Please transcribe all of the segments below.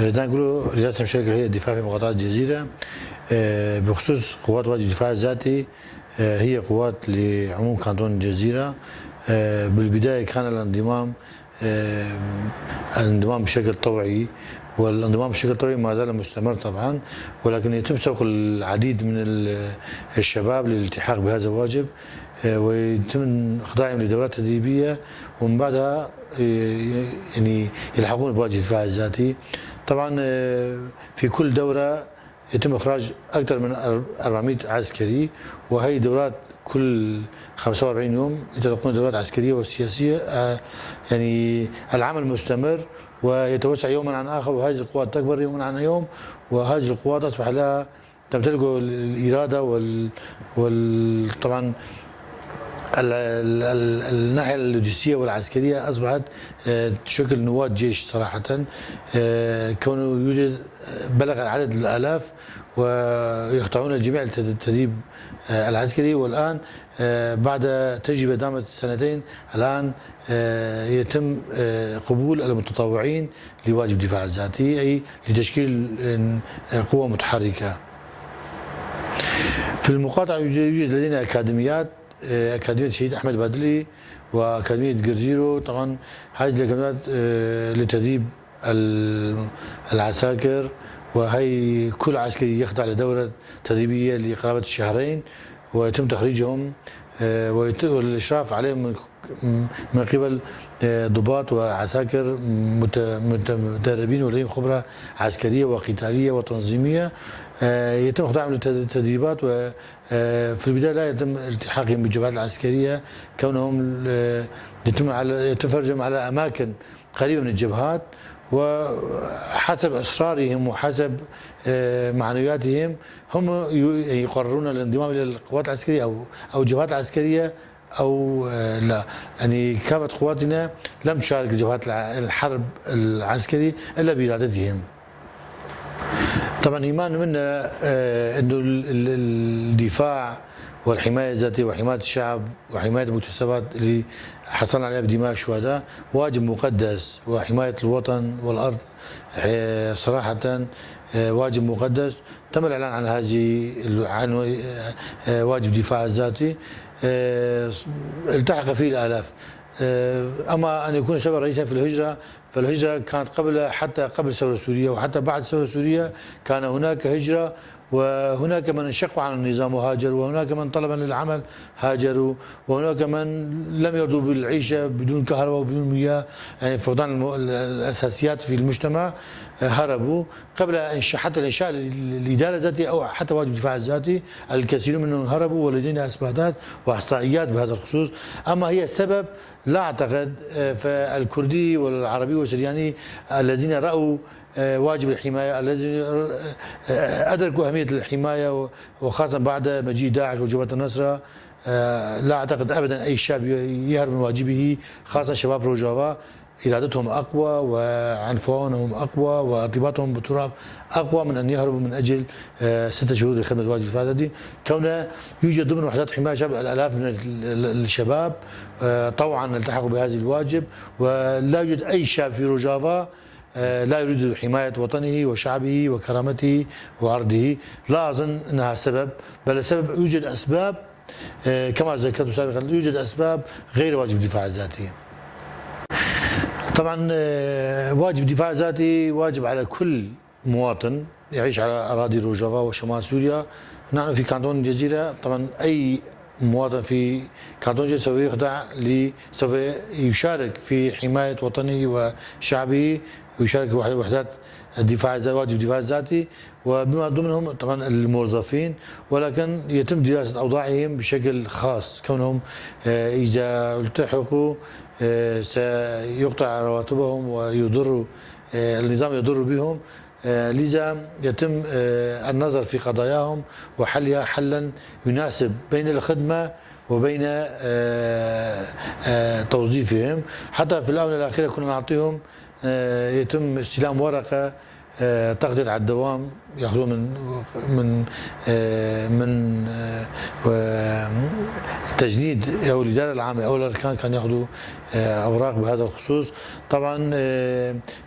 ريدان نقولوا رئاسة المشاركة هي الدفاع في مقاطعة الجزيرة. بخصوص قوات واجب الدفاع الذاتي، هي قوات لعموم كانتون الجزيرة. بالبداية كان الانضمام بشكل طوعي، والانضمام بشكل طوعي ما زال مستمر طبعا، ولكن يتم سوق العديد من الشباب للالتحاق بهذا الواجب، ويتم اخضاعهم لدورات تدريبيه، ومن بعدها يعني يلحقون بواجب الدفاع الذاتي. طبعا في كل دوره يتم اخراج اكثر من 400 عسكري، وهي دورات كل 45 يوم يتلقون دورات عسكريه وسياسيه. يعني العمل مستمر ويتوسع يوما عن اخر، وهذه القوات تكبر يوما عن يوم، وهذه القوات اصبح لها تمتلك الاراده طبعا الناحيه اللوجستيه والعسكريه اصبحت تشكل نواه جيش صراحه، كونه يوجد بلغ عدد الالاف ويخضعون جميع التدريب العسكري. والان بعد تجربه دامت سنتين، الان يتم قبول المتطوعين لواجب الدفاع الذاتي، اي لتشكيل قوه متحركه. في المقاطعه يوجد لدينا اكاديميات، أكاديمية الشهيد أحمد بادلي وأكاديمية جرجيرو. طبعا هذه الأكاديميات لتدريب العساكر، وهي كل عسكري يخضع لدورة تدريبية لقرابة الشهرين، ويتم تخريجهم والإشراف عليهم من قبل ضباط وعساكر متدربين ولديهم خبرة عسكرية وقتالية وتنظيمية. يتم اخضاعهم للتدريبات، وفي البدايه لا يتم التحاقهم بالجبهات العسكريه، كونهم يتم فرجهم على اماكن قريبه من الجبهات، وحسب اصرارهم وحسب معنوياتهم هم يقررون الانضمام الى القوات العسكريه او الجبهات العسكريه او لا. يعني كافه قواتنا لم تشارك جبهات الحرب العسكري الا بارادتهم. طبعا ايمان منا انه الدفاع والحمايه الذاتيه وحمايه الشعب وحمايه المكتسبات اللي حصلنا عليها بدماء الشهداء واجب مقدس، وحمايه الوطن والارض صراحه واجب مقدس. تم الاعلان عن عن واجب الدفاع الذاتي، التحق فيه الالاف. اما ان يكون الشباب رئيسا في الهجره، فالهجره كانت حتى قبل ثوره سوريا، وحتى بعد ثوره سوريا كان هناك هجره، وهناك من انشقوا عن النظام وهاجروا، وهناك من طلبا للعمل هاجروا، وهناك من لم يرضوا بالعيشه بدون كهرباء وبدون مياه، يعني فقدان الاساسيات في المجتمع، هربوا قبل حتى الانشاء الاداره الذاتيه او حتى واجب الدفاع الذاتي. الكثير منهم هربوا، ولدينا اثباتات واحصائيات بهذا الخصوص. اما هي السبب لا اعتقد، فالكردي والعربي والسرياني الذين راوا واجب الحمايه، الذين ادركوا اهميه الحمايه، وخاصه بعد مجيء داعش وجبهه النصره، لا اعتقد ابدا اي شاب يهرب من واجبه، خاصه شباب روجافا ارادتهم اقوى وعنفوانهم اقوى وارتباطهم بالتراب اقوى من ان يهربوا من اجل 6 شهور لخدمه واجب الدفاع الذاتي. كونه يوجد ضمن وحدات حمايه شباب الالاف من الشباب طوعا التحقوا بهذه الواجب، ولا يوجد اي شاب في روجافا لا يريد حمايه وطنه وشعبه وكرامته وعرضه. لا اظن انها سبب، بل السبب يوجد اسباب كما ذكرت سابقا، يوجد اسباب غير واجب الدفاع الذاتي. طبعا واجب الدفاع الذاتي واجب على كل مواطن يعيش على اراضي روجافا وشمال سوريا. نحن في كانتون الجزيره، طبعا اي مواطن في كانتون الجزيره سوف يشارك في حمايه وطنه وشعبه، ويشارك وحدات الدفاع واجب الدفاع الذاتي، وبما ضمنهم طبعا الموظفين، ولكن يتم دراسه اوضاعهم بشكل خاص، كونهم اذا التحقوا سيقطع رواتبهم ويضر النظام، يضر بهم. لذا يتم النظر في قضاياهم وحلها حلا يناسب بين الخدمه وبين توظيفهم. حتى في الاونه الاخيره كنا نعطيهم، يتم استلام ورقه تقدير على الدوام ياخذوه من من تجنيد او الاداره العامه او الاركان كان ياخذوا اوراق بهذا الخصوص. طبعا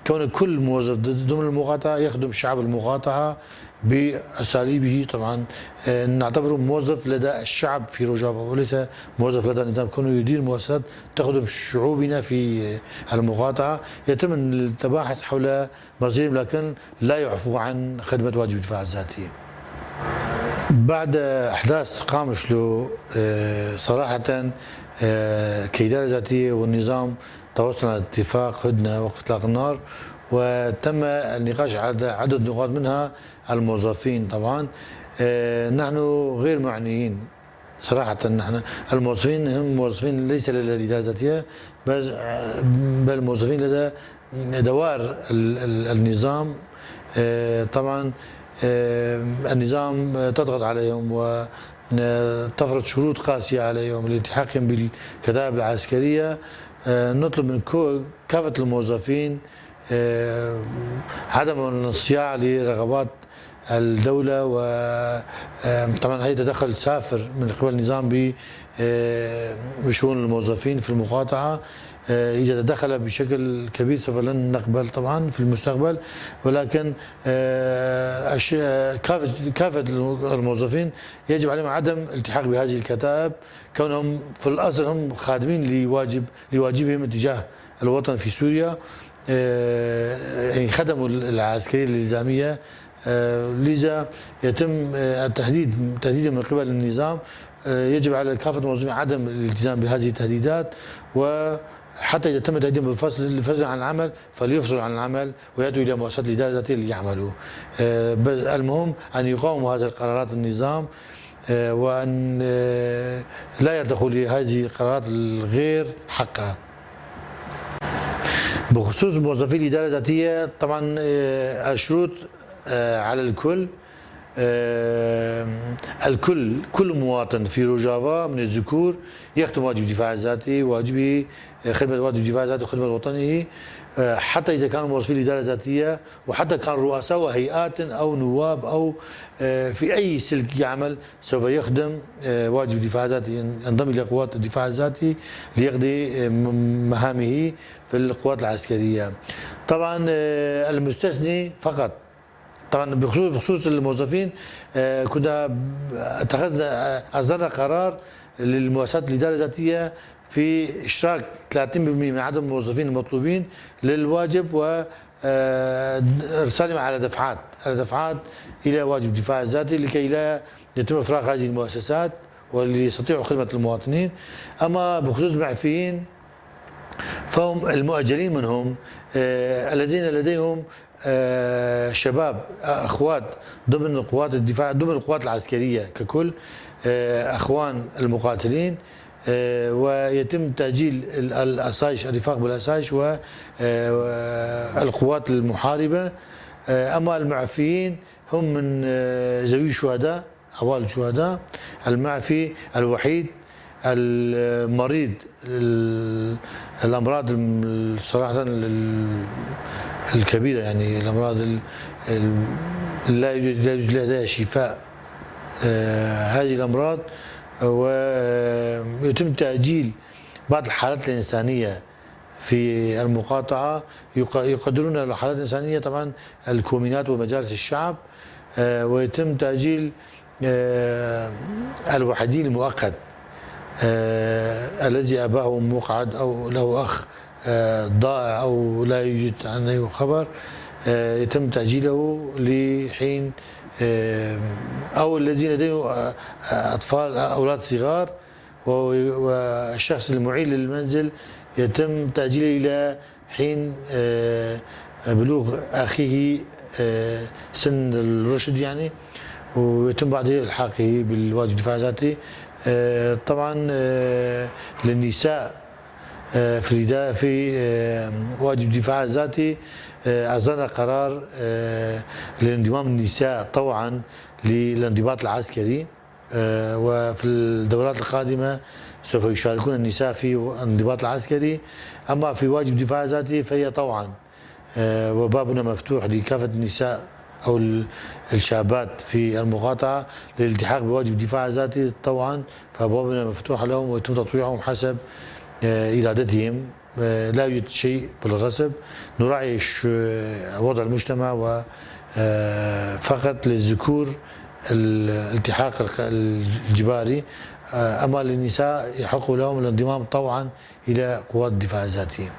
كون كل موظف ضمن المقاطعه يخدم شعب المقاطعه باساليبه، طبعا نعتبره موظف لدى الشعب في روجافا وليس موظف لدى النظام، كونه يدير مؤسسات تخدم شعوبنا في المقاطعه. يتم التباحث حول مصيرهم لكن لا يعفو عن خدمه واجب الدفاع الذاتي. بعد احداث قامشلو صراحه كإدارة ذاتية والنظام توصلنا لاتفاق هدنة وقف اطلاق النار، وتم النقاش على عدد نقاط منها الموظفين. طبعا نحن غير معنيين صراحة، نحن الموظفين هم موظفين ليس لدى الإدارة الذاتية بل موظفين لدى دوائر النظام. طبعا النظام تضغط عليهم وتفرض شروط قاسية عليهم لالتحاقهم بالكتائب العسكرية. نطلب من كافة الموظفين عدم الانصياع لرغبات الدولة، وطبعا هي تدخل سافر من قبل النظام بشؤون الموظفين في المقاطعة. إذا تدخل بشكل كبير سوف لن نقبل طبعا في المستقبل، ولكن كافة الموظفين يجب عليهم عدم الالتحاق بهذه الكتائب، كونهم في الأصل هم خادمين لواجبهم تجاه الوطن في سوريا. يعني خدموا العسكرية الإلزامية، لذا يتم تهديدهم من قبل النظام. يجب على كافة الموظفين عدم الالتزام بهذه التهديدات، وحتى إذا تم تهديدهم بالفصل عن العمل فليفصلوا عن العمل ويأتوا إلى مؤسسات الإدارة الذاتية ليعملوا. المهم أن يقاوموا هذه القرارات النظام، وأن لا يرتخوا لهذه القرارات الغير حقها. بخصوص موظفي الإدارة الذاتية، طبعا الشروط على كل مواطن في روجافا من الذكور يخدم واجب الدفاع الذاتي، واجبه خدمة واجب الدفاع الذاتي وخدمة وطنه، حتى إذا كانوا موظفي الإدارة الذاتية، وحتى كان رؤساء وهيئات أو نواب أو في أي سلك يعمل سوف يخدم واجب الدفاع الذاتي، ينضم إلى قوات الدفاع الذاتي ليقضي مهامه في القوات العسكرية. طبعا المستثني فقط، طبعا بخصوص الموظفين كنا أصدرنا قرار للمؤسسات الإدارة الذاتية في إشراك 30% من عدد الموظفين المطلوبين للواجب، وإرسالهم على دفعات إلى واجب الدفاع الذاتي لكي لا يتم إفراغ هذه المؤسسات وليستطيعوا خدمة المواطنين. أما بخصوص المعفيين فهم المؤجلين منهم الذين لديهم شباب اخوات ضمن قوات الدفاع ضمن القوات العسكريه ككل، اخوان المقاتلين، ويتم تاجيل الاسايش، الرفاق بالاسايش والقوات المحاربه. اما المعفيين هم من ذوي الشهداء، عوائل الشهداء، المعفي الوحيد، المريض، الامراض صراحه الكبيرة، يعني الأمراض لا يوجد لديها شفاء هذه الأمراض، ويتم تأجيل بعض الحالات الإنسانية في المقاطعة. يقدرون الحالات الإنسانية طبعا الكومينات ومجالس الشعب، ويتم تأجيل الوحيدين المؤقت الذي أباه مقعد أو له أخ ضائع أو لا يوجد عنه أي خبر، يتم تأجيله لحين، أو الذين لديهم أطفال أولاد صغار والشخص المعيل للمنزل يتم تأجيله إلى حين بلوغ أخيه سن الرشد يعني، ويتم بعده إلحاقه بالواجب الدفاع الذاتي. طبعا للنساء في واجب الدفاع الذاتي أصدرنا قرار لانضمام النساء طوعا للانضباط العسكري، وفي الدورات القادمة سوف يشاركون النساء في الانضباط العسكري. أما في واجب الدفاع الذاتي فهي طوعا وبابنا مفتوح لكافة النساء أو الشابات في المقاطعة للالتحاق بواجب الدفاع الذاتي طبعا، فبابنا مفتوح لهم ويتم تطويعهم حسب إرادتهم. لا يوجد شيء بالغصب، نراعي وضع المجتمع وفقط للذكور الالتحاق الجباري، أما للنساء يحق لهم الانضمام طوعا إلى قوات الدفاع الذاتي.